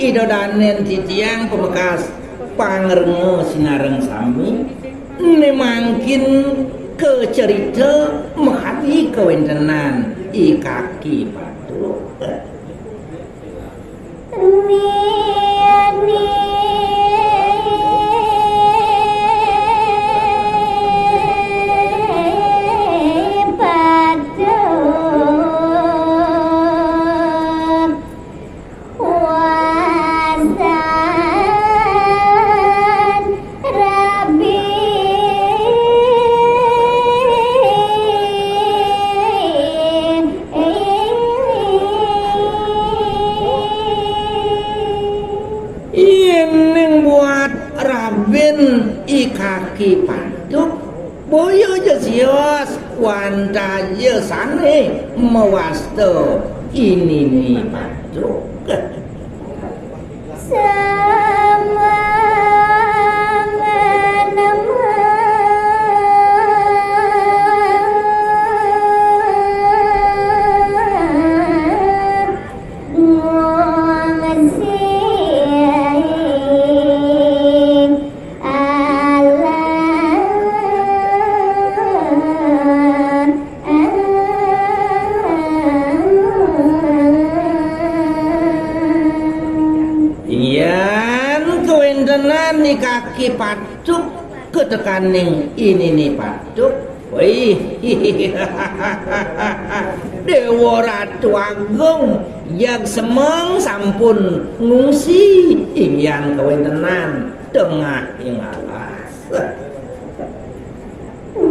Midodanen titiang pemekas pangrenge sinareng sami nemangkin ke cerita menghati kewentenan i kaki patuk kaki patuk boyo jesios wanta jesane mewasto ini nih patuk sama kaki patuk ketekaning ini nih patuk wih Dewa Ratu Agung yang semeng sampun ngungsi imyan kewentenan tengah ing alas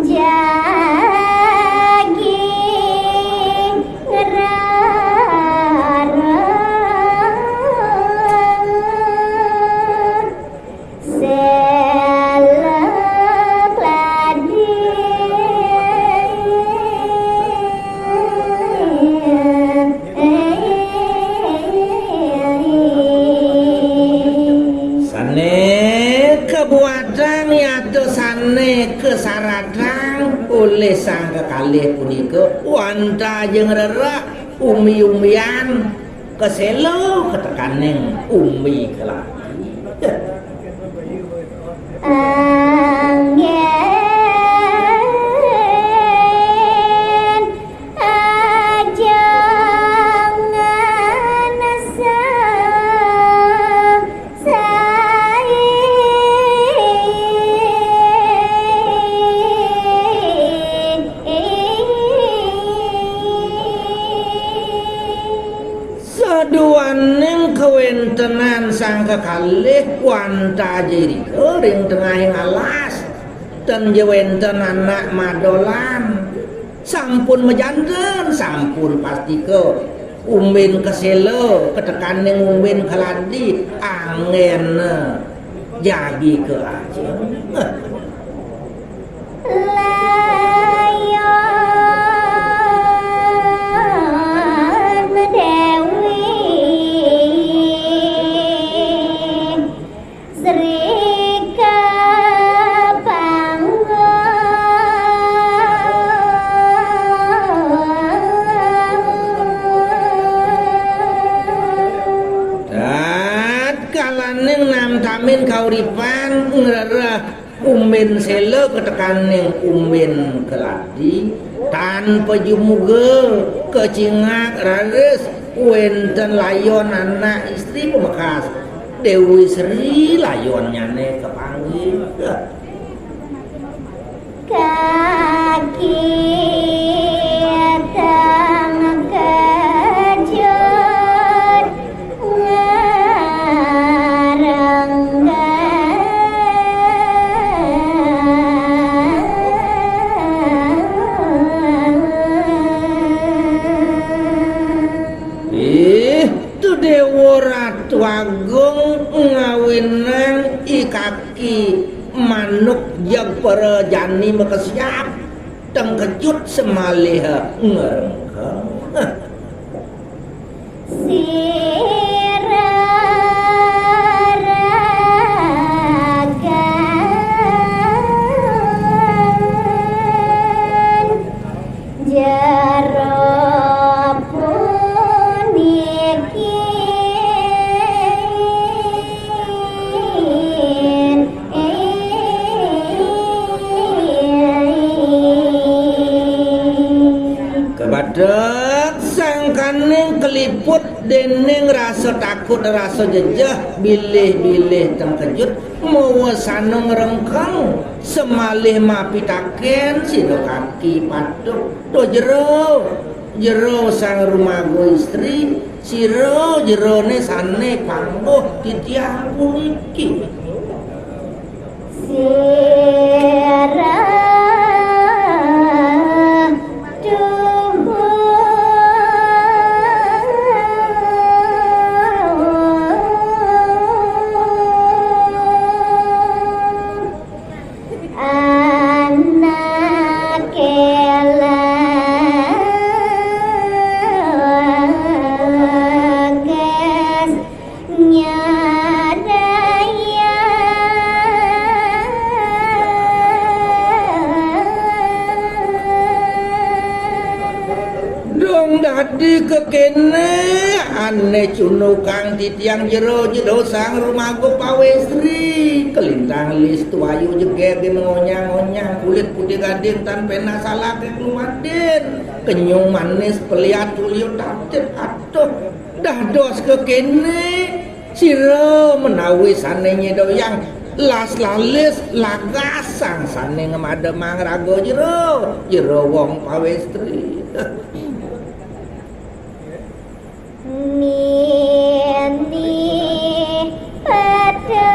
jagi kesaradang oleh sang kekalih punika wanta jeung rerak umi-umian keselo ketekaning umi kelaki kewentenan sang kekalih wanta jiri ring tengahing alas ten jewenten anak madolan sampun mejanten sampun pastike umbin keselo ketekaning umbin keladi angen jagi ke ajeng tamin kauripan ngerah umin selo ketekaning umin keladi tanpa jumuge kecingak rares wenten layon anak istri pemekas Dewi Sri layon nyane kepanggil kaki Agung ngawinan i kaki manuk yang perjani makasiap teng kejut semalih ngerengkeng liput dening rasa takut rasa jejah bilih-bilih tengkejut mawa sanong rengkang semalih mapitaken sida kaki patuk do jero sang rumago istri sira jerone sane panggoh titiang puniki sira dadi kekene ane cunukang titiang jero sang rumago pawestri kelintang lis tuayu jeger di mengonyang-onyang kulit putih gading tan pena salah ke keluaden kenyung manis peliat tulio tapcet atuh dah dos kekene sira menawi sanenya doyang las lalis lagasang sane ngemademang rago jero wong pawestri Nini pada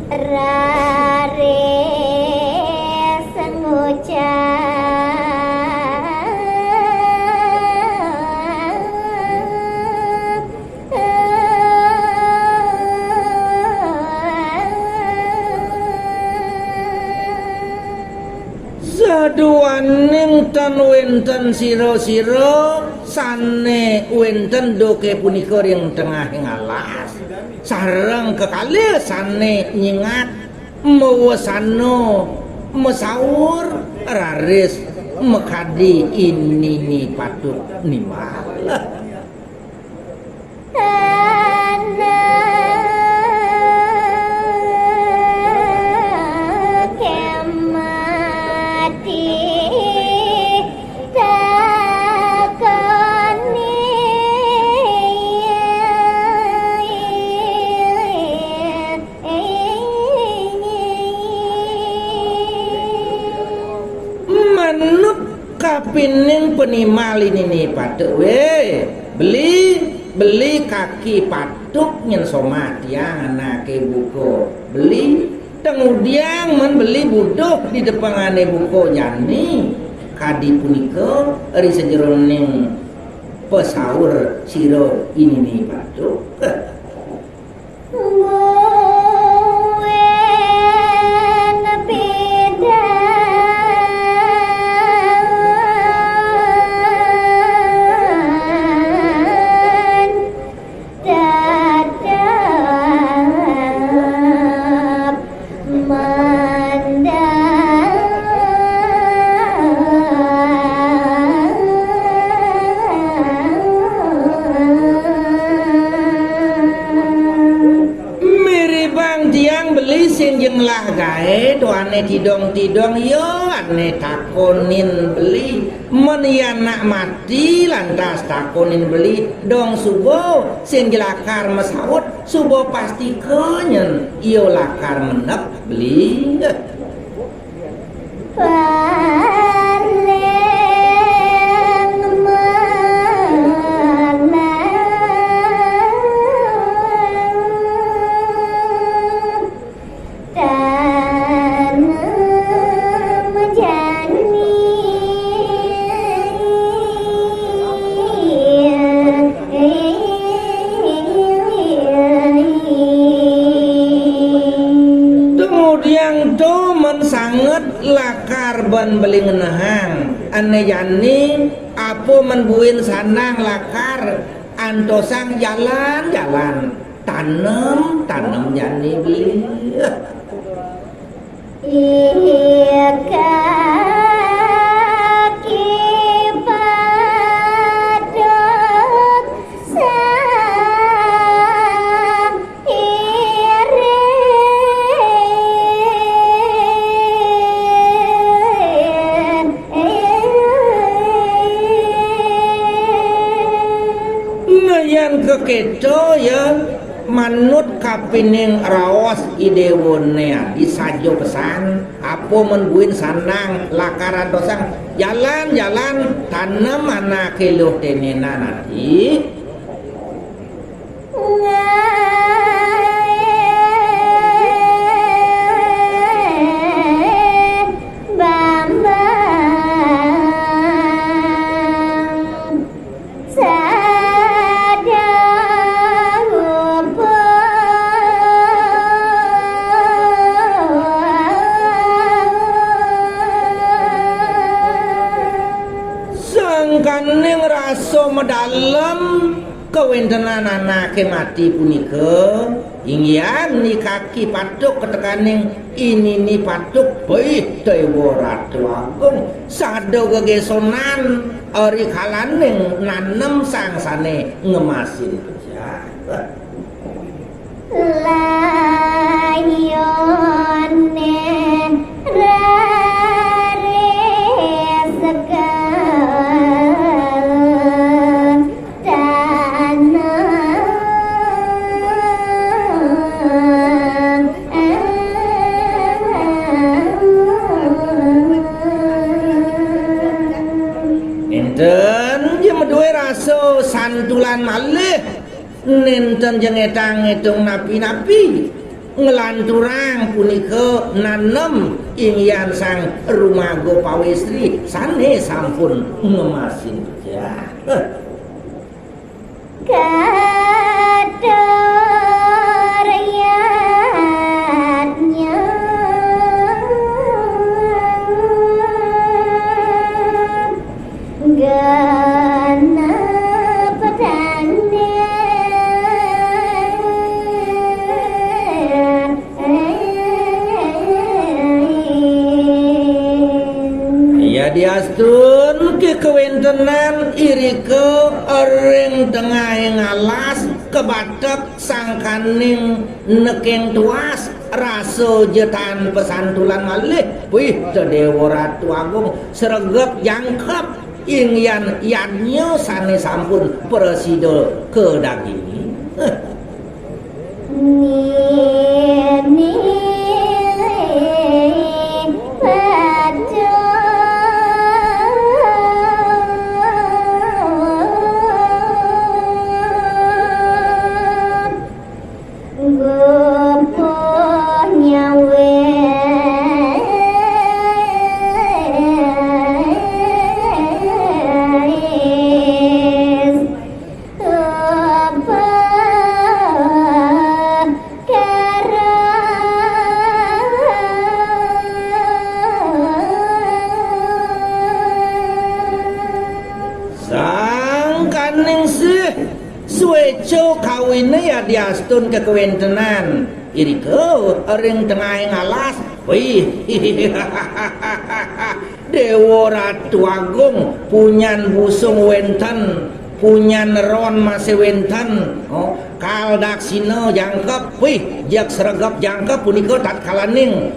rare sengucap saduaning tan wenten sira-sira sane wenten doke punika ring tengah ngalas sareng kekalih sane nyingat mawasana mesaur raris mekadi ini patut nimbal kapining penimal ini patuk we beli kaki patuk nyen somat yang anake buko beli kemudian membeli buduh di depangane buko jani kadi punika ri sejeroning pesaur sira ini patuk lah gae doane tidong-tidong yo ane takonin beli men anak mati lantas takonin beli dong subo sing lakar mesaut subo pasti kenyen yo lakar menep beli lakar ban beli ngenahang ane yani apa menbuin sanang lakar antosang jalan-jalan tanem yani beli iya kaki padok sang iri keto ya manut kapining raos idewone disajo pesan apa menbuin sandang lakaran dosang jalan-jalan tanam anak keluh tenena nanti sangkaning raso medalem kewentenan anak mati punika ingyan ni kaki patuk ketekaning ini ni patuk baik dewa ratu agung sado gegesonan ari kalaning nanem sangsane ngemasin layone rare segan enten dia medue raso santulan malih nenten jengetang ngitung napi-napi ngelanturang punika nanem ingyan sang rumago pawestri sane sampun ngemasin ya kadorayatnya gana ya diastun ke kewentenan irike orang tengah ngalas kebatek sangkaning nekeng tuas raso jetan pesantulan malih wih dewa ratu agung sregep jangkep ingyan yanyo sane sampun presida ke dagingi sangkaning suweco kawine ya diastun ke kewentenan irike ring tengah ngalas wih dewa ratu agung punyan busung wenten punyan ron masih wenten kaldaksina jangkep wih jak sregep jangkep punika tatkalaning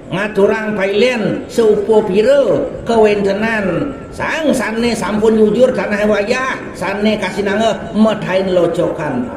ngaturang pailen seupo pira kewentenan sang sane sampun jujur tanah wayah sane kasinangeh medhain lojokan